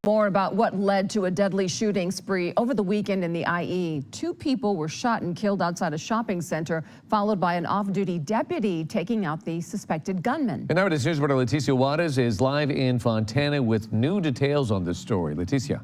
More about what led to a deadly shooting spree over the weekend in the IE. 2 people were shot and killed outside a shopping center, followed by an off-duty deputy taking out the suspected gunman. And our News reporter Leticia Juarez is live in Fontana with new details on this story. Leticia.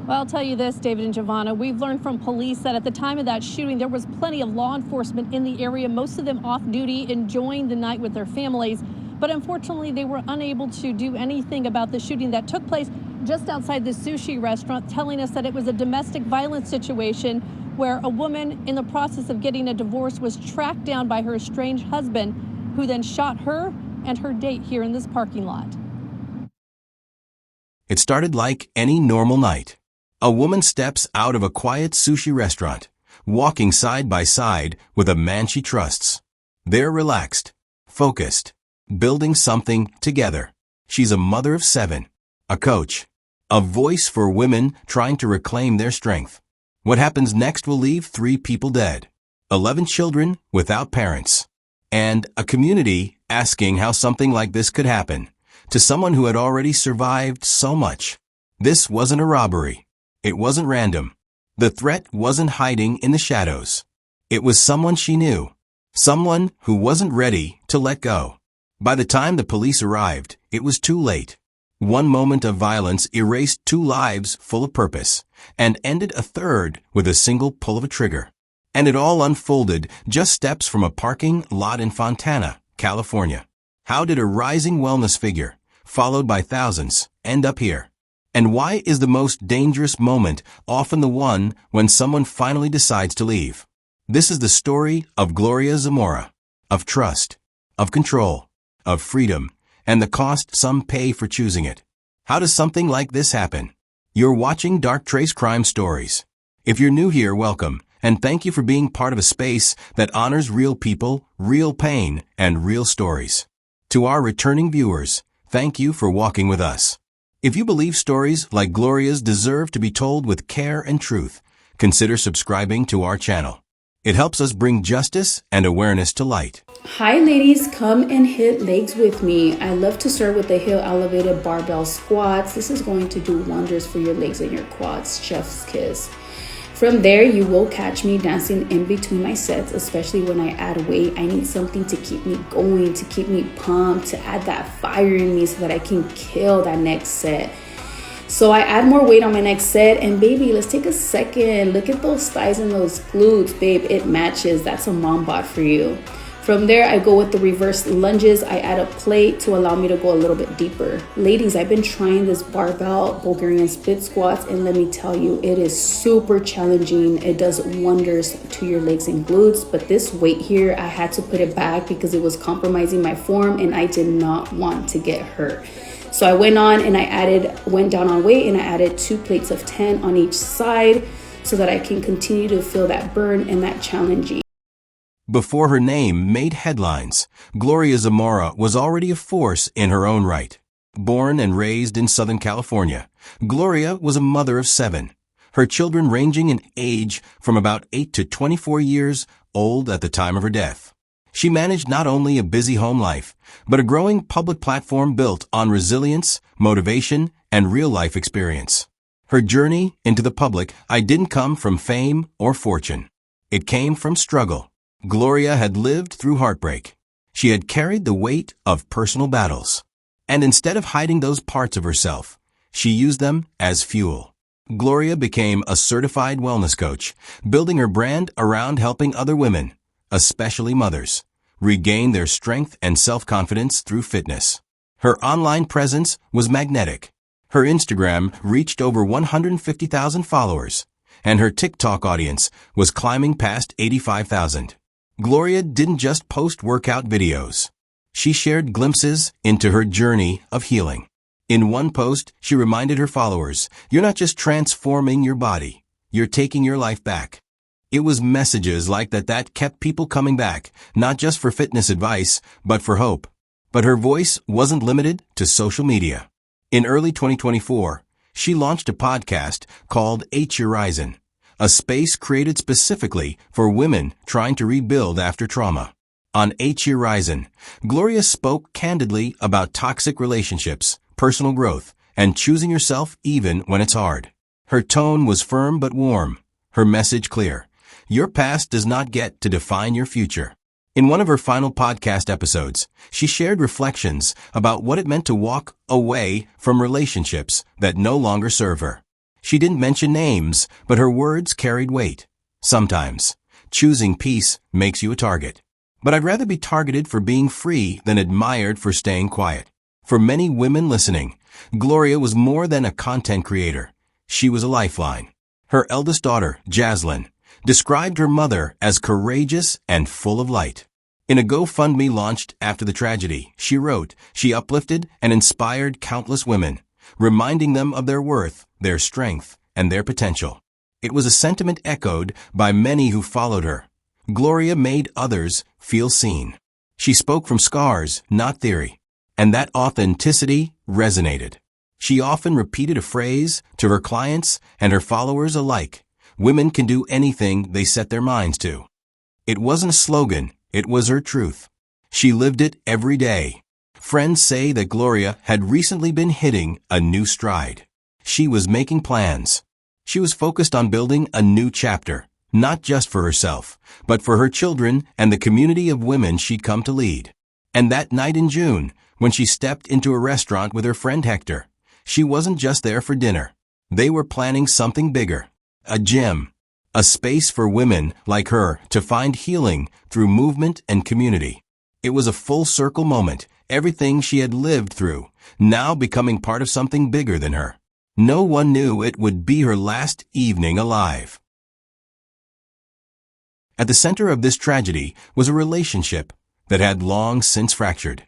Well, I'll tell you this, David and Giovanna, we've learned from police that at the time of that shooting, there was plenty of law enforcement in the area, most of them off duty, enjoying the night with their families. But unfortunately, they were unable to do anything about the shooting that took place just outside the sushi restaurant, telling us that it was a domestic violence situation where a woman in the process of getting a divorce was tracked down by her estranged husband, who then shot her and her date here in this parking lot. It started like any normal night. A woman steps out of a quiet sushi restaurant, walking side by side with a man she trusts. They're relaxed, focused, building something together. She's a mother of 7, a coach, a voice for women trying to reclaim their strength. What happens next will leave 3 people dead, 11 children without parents, and a community asking how something like this could happen to someone who had already survived so much. This wasn't a robbery. It wasn't random. The threat wasn't hiding in the shadows. It was someone she knew, someone who wasn't ready to let go. By the time the police arrived, it was too late. One moment of violence erased 2 lives full of purpose and ended a third with a single pull of a trigger. And it all unfolded just steps from a parking lot in Fontana, California. How did a rising wellness figure, followed by thousands, end up here? And why is the most dangerous moment often the one when someone finally decides to leave? This is the story of Gloria Zamora, of trust, of control, of freedom, and the cost some pay for choosing it. How does something like this happen? You're watching Dark Trace Crime Stories. If you're new here, welcome, and thank you for being part of a space that honors real people, real pain, and real stories. To our returning viewers, thank you for walking with us. If you believe stories like Gloria's deserve to be told with care and truth, consider subscribing to our channel. It helps us bring justice and awareness to light. Hi ladies, come and hit legs with me. I love to start with the heel elevated barbell squats. This is going to do wonders for your legs and your quads. Chef's kiss. From there, you will catch me dancing in between my sets, especially when I add weight. I need something to keep me going, to keep me pumped, to add that fire in me so that I can kill that next set. So I add more weight on my next set, and baby, let's take a second. Look at those thighs and those glutes, babe. It matches. That's a mom bod for you. From there, I go with the reverse lunges. I add a plate to allow me to go a little bit deeper. Ladies, I've been trying this barbell Bulgarian split squats, and let me tell you, it is super challenging. It does wonders to your legs and glutes, but this weight here, I had to put it back because it was compromising my form, and I did not want to get hurt. So I went on and went down on weight, and I added 2 plates of 10 on each side so that I can continue to feel that burn and that challenging. Before her name made headlines, Gloria Zamora was already a force in her own right. Born and raised in Southern California, Gloria was a mother of 7, her children ranging in age from about 8 to 24 years old at the time of her death. She managed not only a busy home life, but a growing public platform built on resilience, motivation, and real-life experience. Her journey into the public eye didn't come from fame or fortune. It came from struggle. Gloria had lived through heartbreak. She had carried the weight of personal battles. And instead of hiding those parts of herself, she used them as fuel. Gloria became a certified wellness coach, building her brand around helping other women, especially mothers, regain their strength and self-confidence through fitness. Her online presence was magnetic. Her Instagram reached over 150,000 followers, and her TikTok audience was climbing past 85,000. Gloria didn't just post workout videos. She shared glimpses into her journey of healing. In one post, she reminded her followers, "You're not just transforming your body, you're taking your life back." It was messages like that kept people coming back, not just for fitness advice, but for hope. But her voice wasn't limited to social media. In early 2024, she launched a podcast called Estranged, a space created specifically for women trying to rebuild after trauma. On Estranged, Gloria spoke candidly about toxic relationships, personal growth, and choosing yourself even when it's hard. Her tone was firm but warm, her message clear. Your past does not get to define your future. In one of her final podcast episodes, she shared reflections about what it meant to walk away from relationships that no longer serve her. She didn't mention names, but her words carried weight. Sometimes, choosing peace makes you a target. But I'd rather be targeted for being free than admired for staying quiet. For many women listening, Gloria was more than a content creator. She was a lifeline. Her eldest daughter, Jaslyn, described her mother as courageous and full of light. In a GoFundMe launched after the tragedy, she wrote, she uplifted and inspired countless women, reminding them of their worth, their strength, and their potential. It was a sentiment echoed by many who followed her. Gloria made others feel seen. She spoke from scars, not theory, and that authenticity resonated. She often repeated a phrase to her clients and her followers alike: women can do anything they set their minds to. It wasn't a slogan, it was her truth. She lived it every day. Friends say that Gloria had recently been hitting a new stride. She was making plans. She was focused on building a new chapter, not just for herself, but for her children and the community of women she'd come to lead. And that night in June, when she stepped into a restaurant with her friend Hector, she wasn't just there for dinner. They were planning something bigger. A gym. A space for women like her to find healing through movement and community. It was a full circle moment, everything she had lived through, now becoming part of something bigger than her. No one knew it would be her last evening alive. At the center of this tragedy was a relationship that had long since fractured.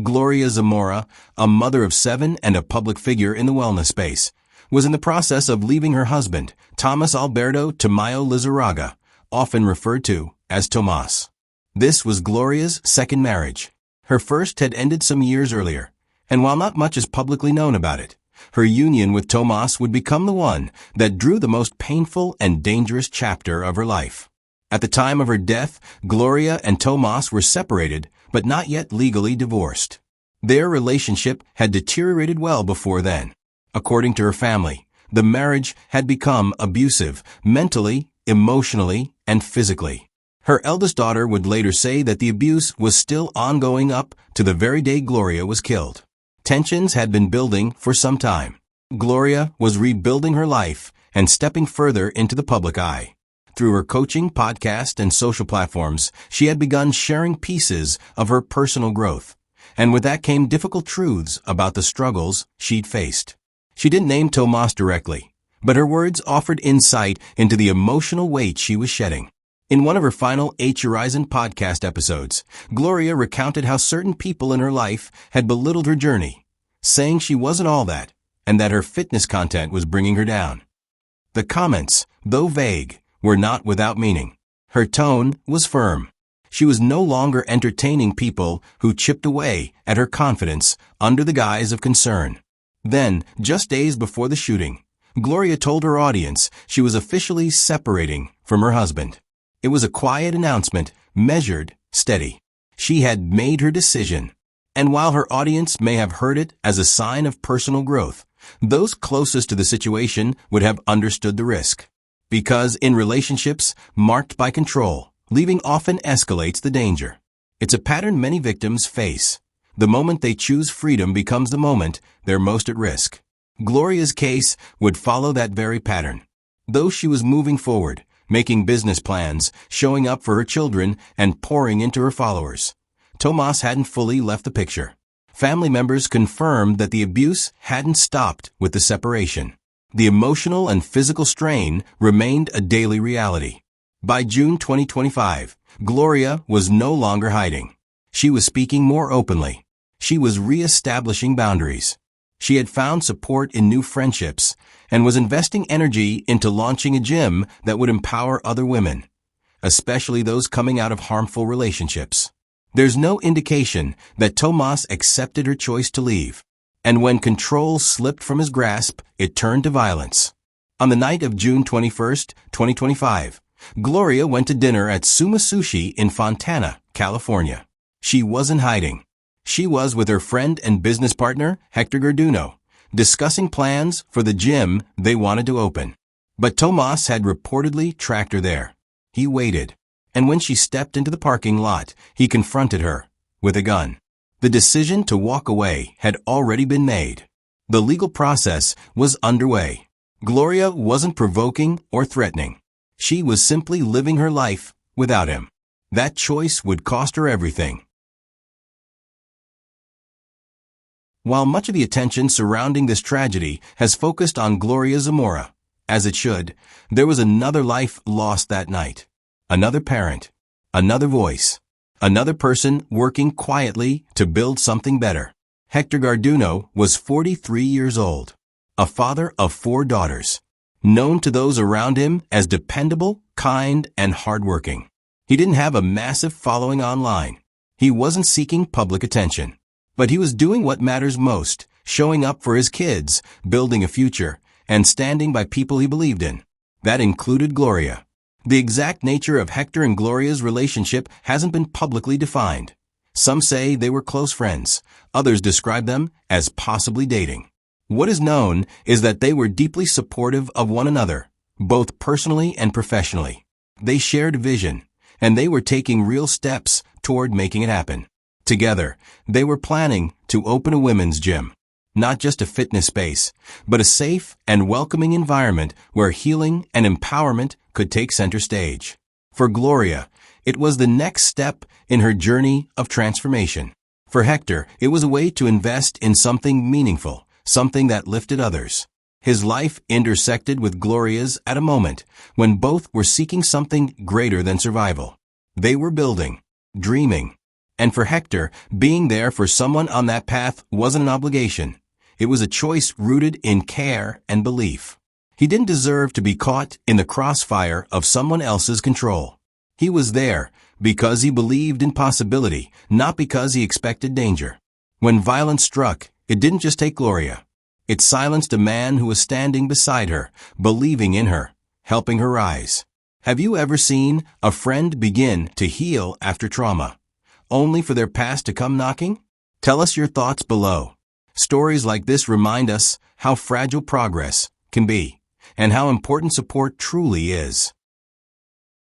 Gloria Zamora, a mother of 7 and a public figure in the wellness space, was in the process of leaving her husband, Thomas Alberto Tamayo Lizarraga, often referred to as Tomas. This was Gloria's second marriage. Her first had ended some years earlier, and while not much is publicly known about it, her union with Tomas would become the one that drew the most painful and dangerous chapter of her life. At the time of her death, Gloria and Tomas were separated, but not yet legally divorced. Their relationship had deteriorated well before then. According to her family, the marriage had become abusive, mentally, emotionally, and physically. Her eldest daughter would later say that the abuse was still ongoing up to the very day Gloria was killed. Tensions had been building for some time. Gloria was rebuilding her life and stepping further into the public eye. Through her coaching, podcast, and social platforms, she had begun sharing pieces of her personal growth. And with that came difficult truths about the struggles she'd faced. She didn't name Tomas directly, but her words offered insight into the emotional weight she was shedding. In one of her final H Horizon podcast episodes, Gloria recounted how certain people in her life had belittled her journey, saying she wasn't all that, and that her fitness content was bringing her down. The comments, though vague, were not without meaning. Her tone was firm. She was no longer entertaining people who chipped away at her confidence under the guise of concern. Then, just days before the shooting, Gloria told her audience she was officially separating from her husband. It was a quiet announcement, measured, steady. She had made her decision. And while her audience may have heard it as a sign of personal growth, those closest to the situation would have understood the risk. Because in relationships marked by control, leaving often escalates the danger. It's a pattern many victims face. The moment they choose freedom becomes the moment they're most at risk. Gloria's case would follow that very pattern. Though she was moving forward, making business plans, showing up for her children, and pouring into her followers, Tomas hadn't fully left the picture. Family members confirmed that the abuse hadn't stopped with the separation. The emotional and physical strain remained a daily reality. By June 2025, Gloria was no longer hiding. She was speaking more openly. She was re-establishing boundaries. She had found support in new friendships and was investing energy into launching a gym that would empower other women, especially those coming out of harmful relationships. There's no indication that Tomas accepted her choice to leave. And when control slipped from his grasp, it turned to violence. On the night of June 21st, 2025, Gloria went to dinner at Suma Sushi in Fontana, California. She wasn't hiding. She was with her friend and business partner, Hector Garduno, discussing plans for the gym they wanted to open. But Tomas had reportedly tracked her there. He waited, and when she stepped into the parking lot, he confronted her with a gun. The decision to walk away had already been made. The legal process was underway. Gloria wasn't provoking or threatening. She was simply living her life without him. That choice would cost her everything. While much of the attention surrounding this tragedy has focused on Gloria Zamora, as it should, there was another life lost that night. Another parent, another voice, another person working quietly to build something better. Hector Garduno was 43 years old, a father of 4 daughters, known to those around him as dependable, kind, and hardworking. He didn't have a massive following online. He wasn't seeking public attention. But he was doing what matters most, showing up for his kids, building a future, and standing by people he believed in. That included Gloria. The exact nature of Hector and Gloria's relationship hasn't been publicly defined. Some say they were close friends. Others describe them as possibly dating. What is known is that they were deeply supportive of one another, both personally and professionally. They shared a vision, and they were taking real steps toward making it happen. Together, they were planning to open a women's gym. Not just a fitness space, but a safe and welcoming environment where healing and empowerment could take center stage. For Gloria, it was the next step in her journey of transformation. For Hector, it was a way to invest in something meaningful, something that lifted others. His life intersected with Gloria's at a moment when both were seeking something greater than survival. They were building, dreaming. And for Hector, being there for someone on that path wasn't an obligation. It was a choice rooted in care and belief. He didn't deserve to be caught in the crossfire of someone else's control. He was there because he believed in possibility, not because he expected danger. When violence struck, it didn't just take Gloria. It silenced a man who was standing beside her, believing in her, helping her rise. Have you ever seen a friend begin to heal after trauma, only for their past to come knocking? Tell us your thoughts below. Stories like this remind us how fragile progress can be and how important support truly is.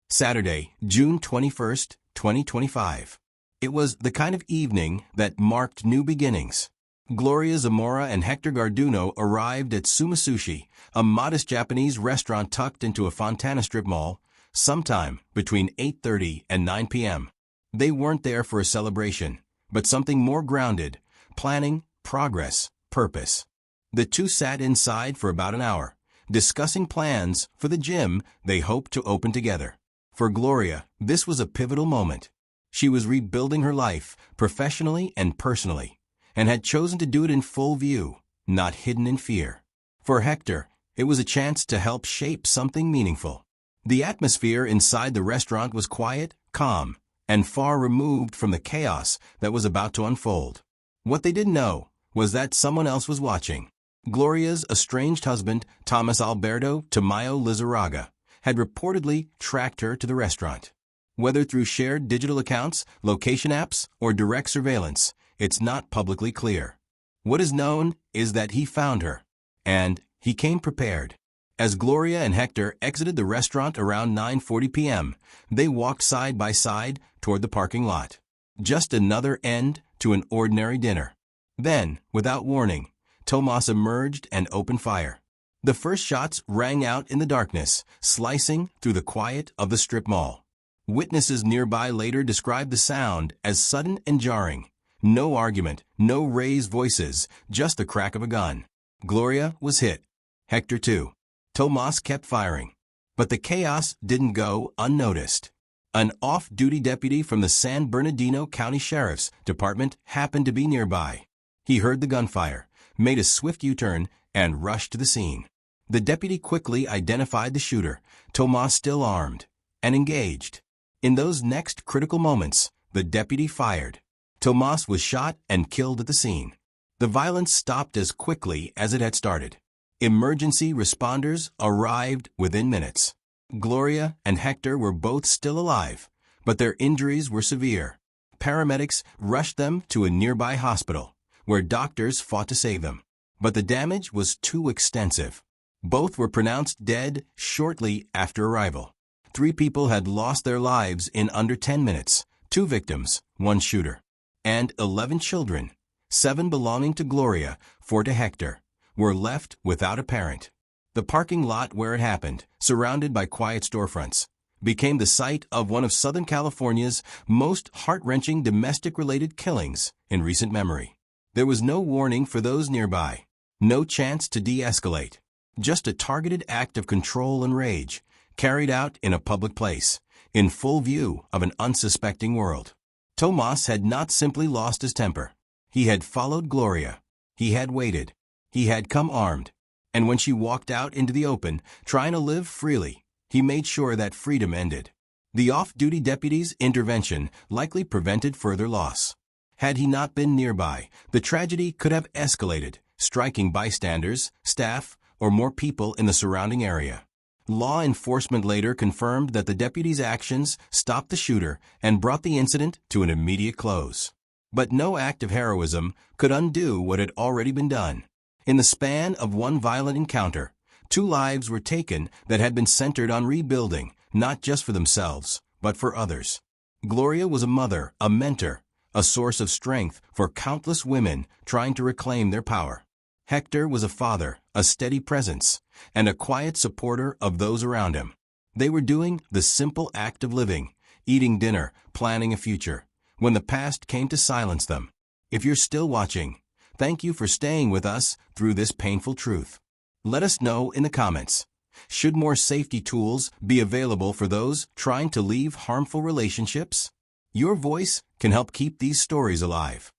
Saturday, June 21st, 2025. It was the kind of evening that marked new beginnings. Gloria Zamora and Hector Garduno arrived at Suma Sushi, a modest Japanese restaurant tucked into a Fontana strip mall, sometime between 8:30 and 9 p.m. They weren't there for a celebration, but something more grounded, planning, progress, purpose. The two sat inside for about an hour, discussing plans for the gym they hoped to open together. For Gloria, this was a pivotal moment. She was rebuilding her life, professionally and personally, and had chosen to do it in full view, not hidden in fear. For Hector, it was a chance to help shape something meaningful. The atmosphere inside the restaurant was quiet, calm, and far removed from the chaos that was about to unfold. What they didn't know was that someone else was watching. Gloria's estranged husband, Thomas Alberto Tamayo Lizarraga, had reportedly tracked her to the restaurant. Whether through shared digital accounts, location apps, or direct surveillance, it's not publicly clear. What is known is that he found her, and he came prepared. As Gloria and Hector exited the restaurant around 9:40 p.m., they walked side by side toward the parking lot. Just another end to an ordinary dinner. Then, without warning, Tomas emerged and opened fire. The first shots rang out in the darkness, slicing through the quiet of the strip mall. Witnesses nearby later described the sound as sudden and jarring. No argument, no raised voices, just the crack of a gun. Gloria was hit. Hector too. Tomas kept firing. But the chaos didn't go unnoticed. An off-duty deputy from the San Bernardino County Sheriff's Department happened to be nearby. He heard the gunfire, made a swift U-turn, and rushed to the scene. The deputy quickly identified the shooter, Tomas still armed, and engaged. In those next critical moments, the deputy fired. Tomas was shot and killed at the scene. The violence stopped as quickly as it had started. Emergency responders arrived within minutes. Gloria and Hector were both still alive, but their injuries were severe. Paramedics rushed them to a nearby hospital, where doctors fought to save them. but the damage was too extensive. Both were pronounced dead shortly after arrival. 3 people had lost their lives in under 10 minutes, 2 victims, 1 shooter. And 11 children, 7 belonging to Gloria, 4 to Hector, were left without a parent. The parking lot where it happened, surrounded by quiet storefronts, became the site of one of Southern California's most heart-wrenching domestic-related killings in recent memory. There was no warning for those nearby, no chance to de-escalate, just a targeted act of control and rage, carried out in a public place, in full view of an unsuspecting world. Tomas had not simply lost his temper. He had followed Gloria. He had waited. He had come armed. And when she walked out into the open, trying to live freely, he made sure that freedom ended. The off-duty deputy's intervention likely prevented further loss. Had he not been nearby, the tragedy could have escalated, striking bystanders, staff, or more people in the surrounding area. Law enforcement later confirmed that the deputy's actions stopped the shooter and brought the incident to an immediate close. But no act of heroism could undo what had already been done. In the span of one violent encounter, 2 lives were taken that had been centered on rebuilding, not just for themselves, but for others. Gloria was a mother, a mentor, a source of strength for countless women trying to reclaim their power. Hector was a father, a steady presence, and a quiet supporter of those around him. They were doing the simple act of living, eating dinner, planning a future, when the past came to silence them. If you're still watching, thank you for staying with us through this painful truth. Let us know in the comments. Should more safety tools be available for those trying to leave harmful relationships? Your voice can help keep these stories alive.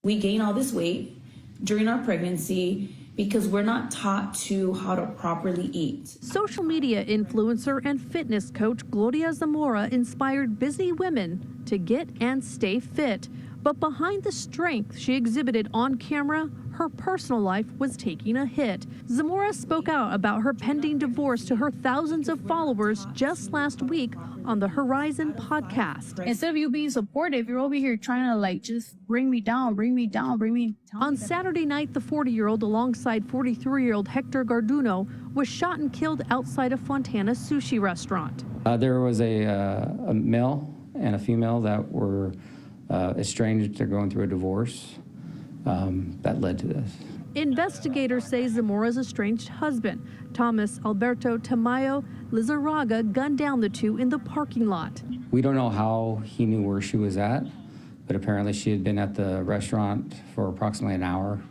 We gain all this weight during our pregnancy because we're not taught how to properly eat. Social media influencer and fitness coach Gloria Zamora inspired busy women to get and stay fit. But behind the strength she exhibited on camera, her personal life was taking a hit. Zamora spoke out about her pending divorce to her thousands of followers just last week on the Horizon podcast. Instead of you being supportive, you're over here trying to just bring me down. On Saturday night, the 40-year-old alongside 43-year-old Hector Garduno was shot and killed outside a Fontana sushi restaurant. There was a male and a female that were estranged. They're going through a divorce that led to this. Investigators say Zamora's estranged husband, Thomas Alberto Tamayo Lizarraga, gunned down the 2 in the parking lot. We don't know how he knew where she was at, but apparently she had been at the restaurant for approximately an hour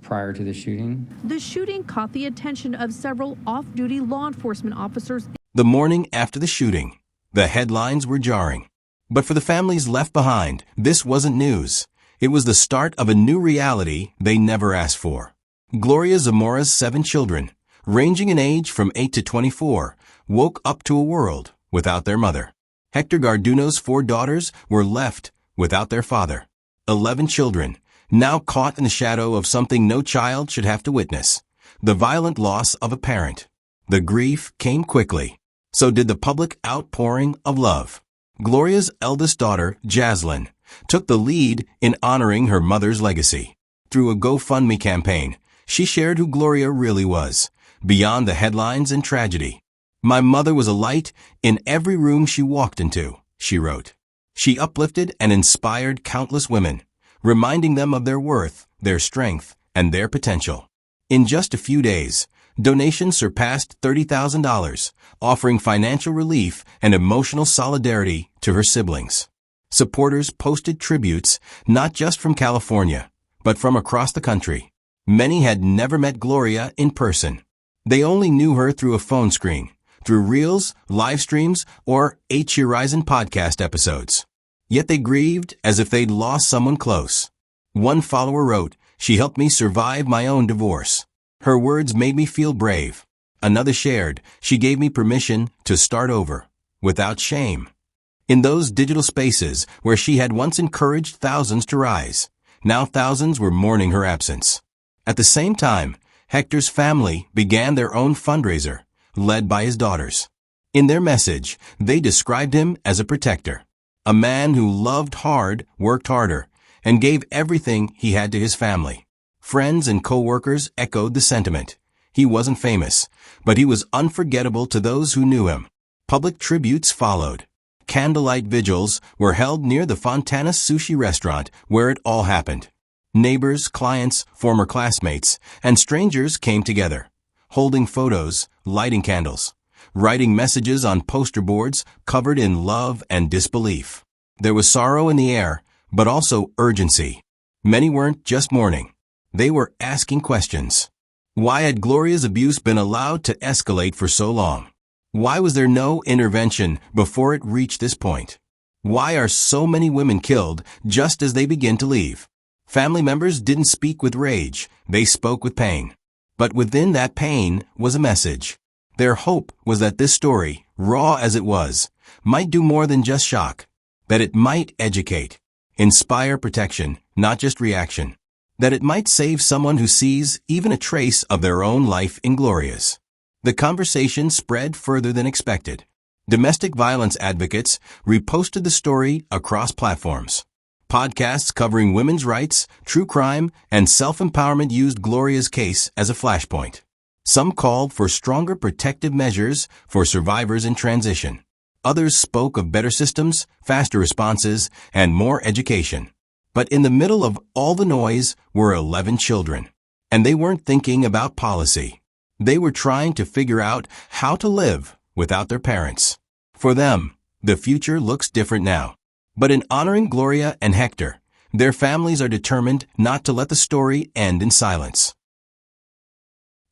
prior to the shooting. The shooting caught the attention of several off-duty law enforcement officers. The morning after the shooting, the headlines were jarring. But for the families left behind, this wasn't news. It was the start of a new reality they never asked for. Gloria Zamora's 7 children, ranging in age from 8 to 24, woke up to a world without their mother. Hector Garduno's 4 daughters were left without their father. 11 children, now caught in the shadow of something no child should have to witness, the violent loss of a parent. The grief came quickly. So did the public outpouring of love. Gloria's eldest daughter, Jaslyn, took the lead in honoring her mother's legacy. Through a GoFundMe campaign, she shared who Gloria really was, beyond the headlines and tragedy. "My mother was a light in every room she walked into," she wrote. She uplifted and inspired countless women, reminding them of their worth, their strength, and their potential. In just a few days, donations surpassed $30,000, offering financial relief and emotional solidarity to her siblings. Supporters posted tributes not just from California, but from across the country. Many had never met Gloria in person. They only knew her through a phone screen, through reels, live streams, or Horizon podcast episodes. Yet they grieved as if they'd lost someone close. One follower wrote, "She helped me survive my own divorce. Her words made me feel brave." Another shared, "She gave me permission to start over, without shame." In those digital spaces where she had once encouraged thousands to rise, now thousands were mourning her absence. At the same time, Hector's family began their own fundraiser, led by his daughters. In their message, they described him as a protector, a man who loved hard, worked harder, and gave everything he had to his family. Friends and co-workers echoed the sentiment. He wasn't famous, but he was unforgettable to those who knew him. Public tributes followed. Candlelight vigils were held near the Fontana sushi restaurant where it all happened. Neighbors, clients, former classmates, and strangers came together, holding photos, lighting candles, writing messages on poster boards covered in love and disbelief. There was sorrow in the air, but also urgency. Many weren't just mourning. They were asking questions. Why had Gloria's abuse been allowed to escalate for so long? Why was there no intervention before it reached this point? Why are so many women killed just as they begin to leave? Family members didn't speak with rage, they spoke with pain. But within that pain was a message. Their hope was that this story, raw as it was, might do more than just shock. That it might educate, inspire protection, not just reaction. That it might save someone who sees even a trace of their own life in Gloria's. The conversation spread further than expected. Domestic violence advocates reposted the story across platforms. Podcasts covering women's rights, true crime, and self-empowerment used Gloria's case as a flashpoint. Some called for stronger protective measures for survivors in transition. Others spoke of better systems, faster responses, and more education. But in the middle of all the noise were 11 children. And they weren't thinking about policy. They were trying to figure out how to live without their parents. For them, the future looks different now. But in honoring Gloria and Hector, their families are determined not to let the story end in silence.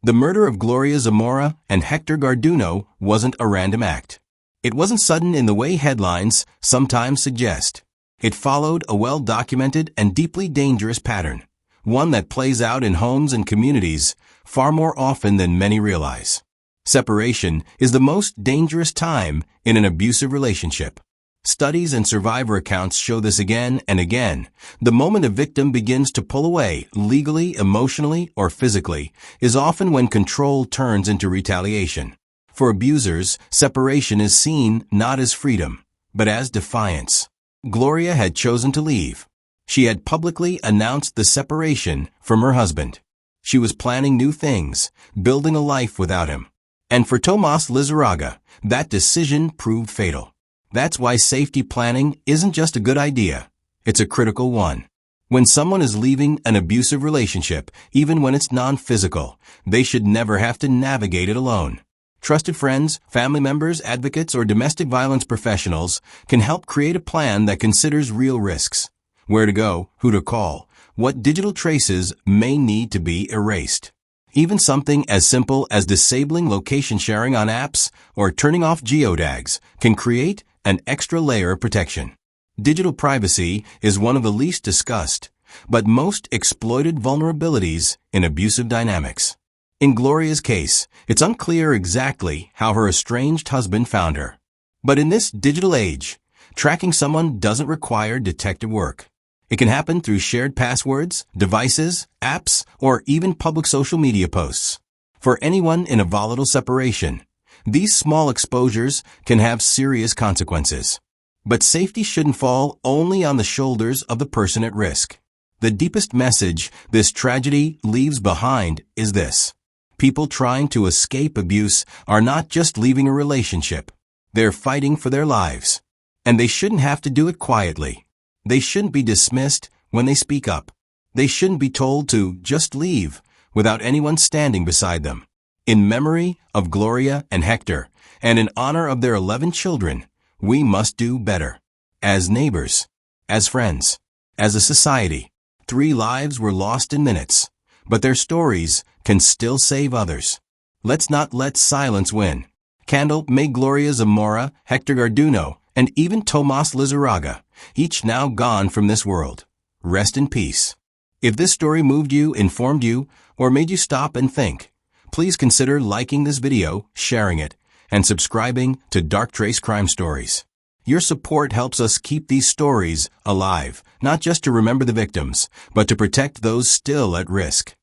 The murder of Gloria Zamora and Hector Garduno wasn't a random act. It wasn't sudden in the way headlines sometimes suggest. It followed a well-documented and deeply dangerous pattern, one that plays out in homes and communities far more often than many realize. Separation is the most dangerous time in an abusive relationship. Studies and survivor accounts show this again and again. The moment a victim begins to pull away, legally, emotionally, or physically, is often when control turns into retaliation. For abusers, separation is seen not as freedom, but as defiance. Gloria had chosen to leave. She had publicly announced the separation from her husband. She was planning new things, building a life without him. And for Tomas Lizarraga, that decision proved fatal. That's why safety planning isn't just a good idea. It's a critical one. When someone is leaving an abusive relationship, even when it's non-physical, they should never have to navigate it alone. Trusted friends, family members, advocates, or domestic violence professionals can help create a plan that considers real risks. Where to go, who to call, what digital traces may need to be erased. Even something as simple as disabling location sharing on apps or turning off geotags can create an extra layer of protection. Digital privacy is one of the least discussed, but most exploited vulnerabilities in abusive dynamics. In Gloria's case, it's unclear exactly how her estranged husband found her. But in this digital age, tracking someone doesn't require detective work. It can happen through shared passwords, devices, apps, or even public social media posts. For anyone in a volatile separation, these small exposures can have serious consequences. But safety shouldn't fall only on the shoulders of the person at risk. The deepest message this tragedy leaves behind is this. People trying to escape abuse are not just leaving a relationship. They're fighting for their lives. And they shouldn't have to do it quietly. They shouldn't be dismissed when they speak up. They shouldn't be told to just leave without anyone standing beside them. In memory of Gloria and Hector, and in honor of their 11 children, we must do better. As neighbors, as friends, as a society, 3 lives were lost in minutes, but their stories can still save others. Let's not let silence win. Candle, may Gloria Zamora, Hector Garduno, and even Tomas Lizarraga, each now gone from this world. Rest in peace. If this story moved you, informed you, or made you stop and think, please consider liking this video, sharing it, and subscribing to Dark Trace Crime Stories. Your support helps us keep these stories alive, not just to remember the victims, but to protect those still at risk.